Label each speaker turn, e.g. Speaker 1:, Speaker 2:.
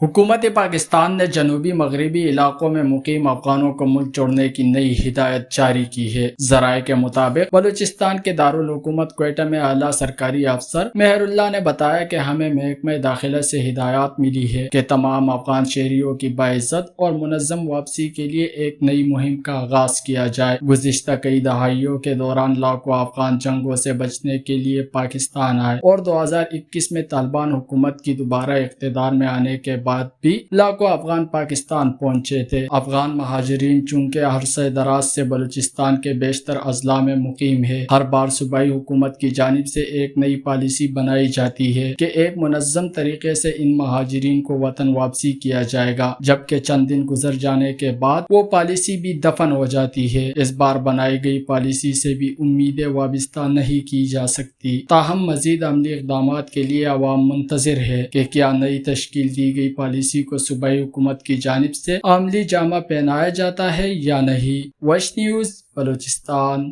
Speaker 1: حکومت پاکستان نے جنوبی مغربی علاقوں میں مقیم افغانوں کو ملک چھوڑنے کی نئی ہدایت جاری کی ہے۔ ذرائع کے مطابق بلوچستان کے دارالحکومت کوئٹہ میں اعلیٰ سرکاری افسر مہر اللہ نے بتایا کہ ہمیں محکمہ داخلہ سے ہدایات ملی ہے کہ تمام افغان شہریوں کی باعزت اور منظم واپسی کے لیے ایک نئی مہم کا آغاز کیا جائے۔ گزشتہ کئی دہائیوں کے دوران لاکھوں افغان جنگوں سے بچنے کے لیے پاکستان آئے اور 2021 میں طالبان حکومت کی دوبارہ اقتدار میں آنے کے بعد بھی لاکھوں افغان پاکستان پہنچے تھے۔ افغان مہاجرین چونکہ عرصہ دراز سے بلوچستان کے بیشتر اضلاع میں مقیم ہے، ہر بار صوبائی حکومت کی جانب سے ایک نئی پالیسی بنائی جاتی ہے کہ ایک منظم طریقے سے ان مہاجرین کو وطن واپسی کیا جائے گا، جبکہ چند دن گزر جانے کے بعد وہ پالیسی بھی دفن ہو جاتی ہے۔ اس بار بنائی گئی پالیسی سے بھی امیدیں وابستہ نہیں کی جا سکتی، تاہم مزید عملی اقدامات کے لیے عوام منتظر ہے کہ کیا نئی تشکیل دی گئی پالیسی کو صوبائی حکومت کی جانب سے عملی جامہ پہنایا جاتا ہے یا نہیں۔ وش نیوز، بلوچستان۔